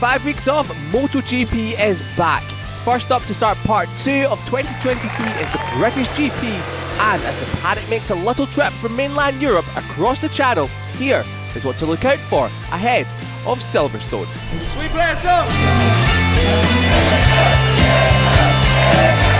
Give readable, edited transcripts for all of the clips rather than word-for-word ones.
5 weeks off, MotoGP is back. First up to start part 2 of 2023 is the British GP, and as the paddock makes a little trip from mainland Europe across the channel, here is what to look out for ahead of Silverstone. Should we play a song?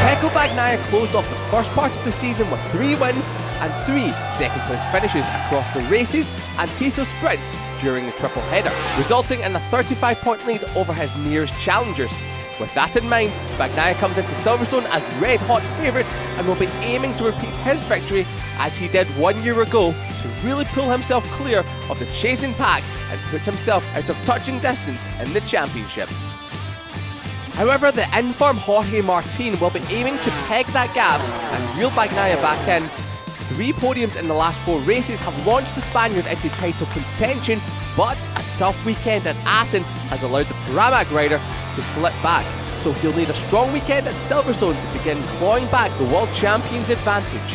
Pecco Bagnaia closed off the first part of the season with 3 wins and 3 second place finishes across the races and Tissot sprints during the triple header, resulting in a 35-point lead over his nearest challengers. With that in mind, Bagnaia comes into Silverstone as red-hot favourite and will be aiming to repeat his victory as he did 1 year ago to really pull himself clear of the chasing pack and put himself out of touching distance in the championship. However, the in-form Jorge Martin will be aiming to peg that gap and reel Bagnaia back in. 3 podiums in the last 4 races have launched the Spaniard into title contention, but a tough weekend at Assen has allowed the Pramac rider to slip back, so he'll need a strong weekend at Silverstone to begin clawing back the world champion's advantage.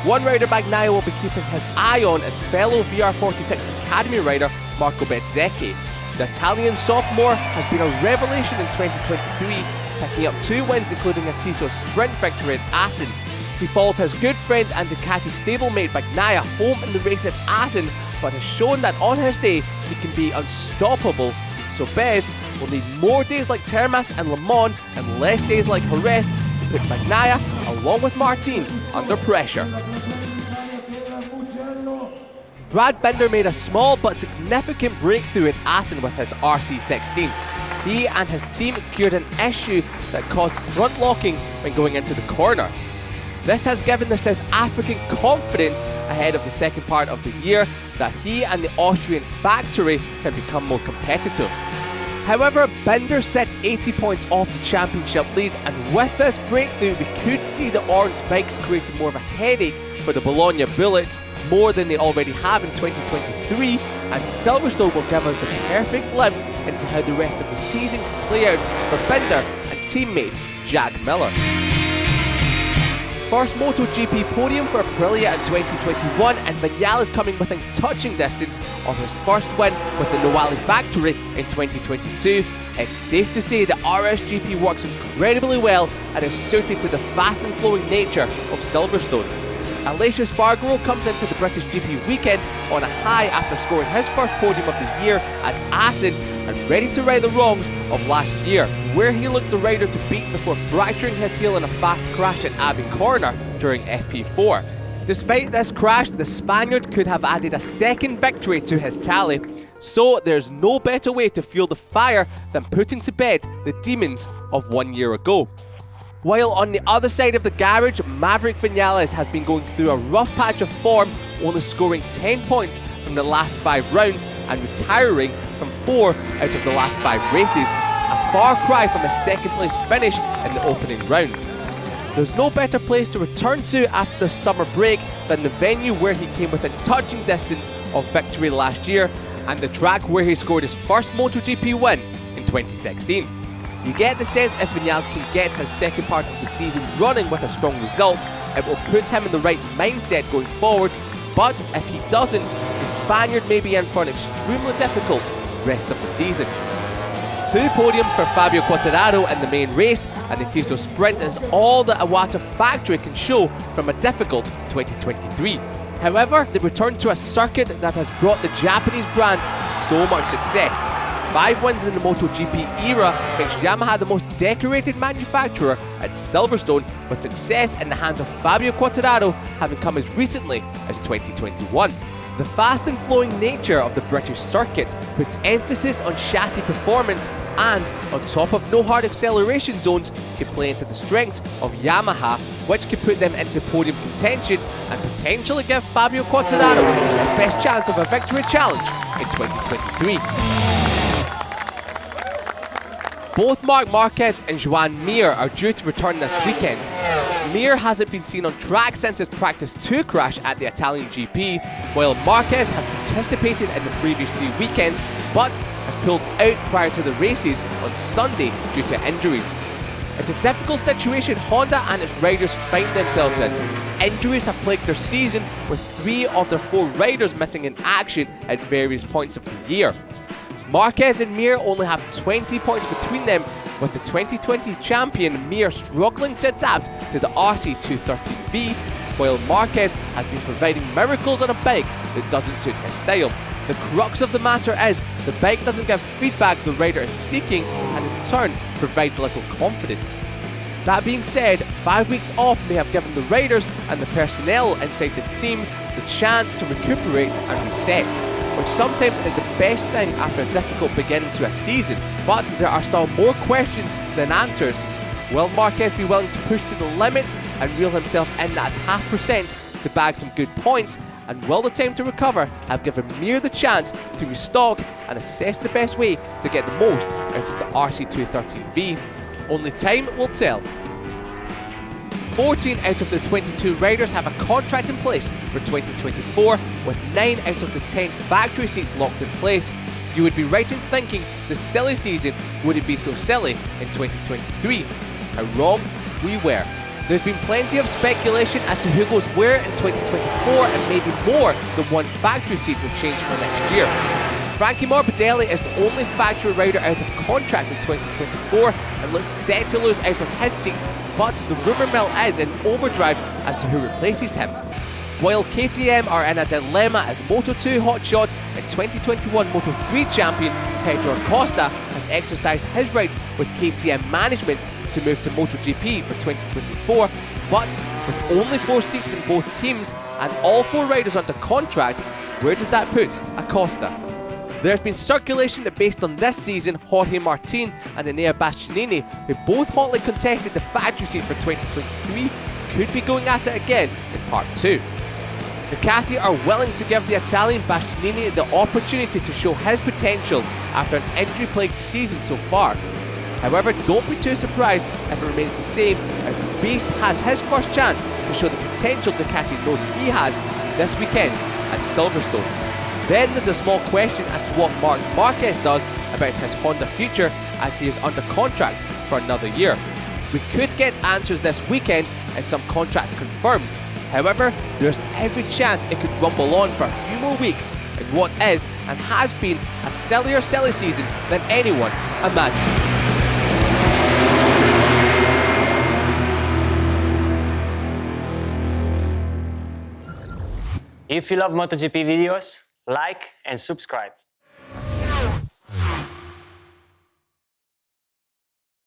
One rider Bagnaia will be keeping his eye on is fellow VR46 Academy rider Marco Bezzecchi. The Italian sophomore has been a revelation in 2023, picking up 2 wins including a Tissot sprint victory at Assen. He followed his good friend and Ducati stablemate Bagnaia home in the race at Assen, but has shown that on his day he can be unstoppable. So Bez will need more days like Termas and Le Mans and less days like Jerez to put Bagnaia, along with Martin, under pressure. Brad Binder made a small but significant breakthrough at Assen with his RC16. He and his team cured an issue that caused front locking when going into the corner. This has given the South African confidence ahead of the second part of the year that he and the Austrian factory can become more competitive. However, Binder sets 80 points off the championship lead, and with this breakthrough we could see the orange bikes creating more of a headache for the Bologna Bullets, more than they already have in 2023, and Silverstone will give us the perfect glimpse into how the rest of the season can play out for Binder and teammate Jack Miller. First MotoGP podium for Aprilia in 2021, and Vinales coming within touching distance of his first win with the Newali factory in 2022. It's safe to say the RSGP works incredibly well and is suited to the fast and flowing nature of Silverstone. Aleix Espargaro comes into the British GP weekend on a high after scoring his first podium of the year at Assen and ready to right the wrongs of last year, where he looked the rider to beat before fracturing his heel in a fast crash at Abbey Corner during FP4. Despite this crash, the Spaniard could have added a second victory to his tally, so there's no better way to fuel the fire than putting to bed the demons of 1 year ago. While on the other side of the garage, Maverick Vinales has been going through a rough patch of form, only scoring 10 points from the last 5 rounds and retiring from 4 out of the last 5 races, a far cry from a second place finish in the opening round. There's no better place to return to after the summer break than the venue where he came within touching distance of victory last year, and the track where he scored his first MotoGP win in 2016. You get the sense if Vinales can get his second part of the season running with a strong result, it will put him in the right mindset going forward, but if he doesn't, the Spaniard may be in for an extremely difficult rest of the season. 2 podiums for Fabio Quartararo in the main race, and the Tissot sprint is all that Iwata factory can show from a difficult 2023. However, they return to a circuit that has brought the Japanese brand so much success. 5 wins in the MotoGP era makes Yamaha the most decorated manufacturer at Silverstone, with success in the hands of Fabio Quartararo having come as recently as 2021. The fast and flowing nature of the British circuit puts emphasis on chassis performance, and on top of no hard acceleration zones can play into the strengths of Yamaha, which could put them into podium contention and potentially give Fabio Quartararo his best chance of a victory challenge in 2023. Both Marc Marquez and Joan Mir are due to return this weekend. Mir hasn't been seen on track since his Practice 2 crash at the Italian GP, while Marquez has participated in the previous 3 weekends, but has pulled out prior to the races on Sunday due to injuries. It's a difficult situation Honda and its riders find themselves in. Injuries have plagued their season, with 3 of their 4 riders missing in action at various points of the year. Marquez and Mir only have 20 points between them, with the 2020 champion Mir struggling to adapt to the RC230V, while Marquez has been providing miracles on a bike that doesn't suit his style. The crux of the matter is, the bike doesn't give feedback the rider is seeking, and in turn provides little confidence. That being said, 5 weeks off may have given the riders and the personnel inside the team the chance to recuperate and reset, which sometimes is the best thing after a difficult beginning to a season. But there are still more questions than answers. Will Marquez be willing to push to the limits and reel himself in that 0.5% to bag some good points? And will the time to recover have given Mir the chance to restock and assess the best way to get the most out of the RC230V? Only time will tell. 14 out of the 22 riders have a contract in place for 2024, with 9 out of the 10 factory seats locked in place. You would be right in thinking the silly season wouldn't be so silly in 2023. How wrong we were. There's been plenty of speculation as to who goes where in 2024, and maybe more than one factory seat will change for next year. Frankie Morbidelli is the only factory rider out of contract in 2024 and looks set to lose out on his seat, but the rumour mill is in overdrive as to who replaces him. While KTM are in a dilemma as Moto2 hotshot and 2021 Moto3 champion Pedro Acosta has exercised his rights with KTM management to move to MotoGP for 2024, but with only 4 seats in both teams and all 4 riders under contract, where does that put Acosta? There's been speculation that based on this season, Jorge Martin and Enea Bastianini, who both hotly contested the factory seat for 2023, could be going at it again in Part 2. Ducati are willing to give the Italian Bastianini the opportunity to show his potential after an injury-plagued season so far. However, don't be too surprised if it remains the same, as the Beast has his first chance to show the potential Ducati knows he has this weekend at Silverstone. Then there's a small question as to what Marc Marquez does about his Honda future, as he is under contract for another year. We could get answers this weekend as some contracts confirmed. However, there's every chance it could rumble on for a few more weeks in what is and has been a silly season than anyone imagined. If you love MotoGP videos, like and subscribe.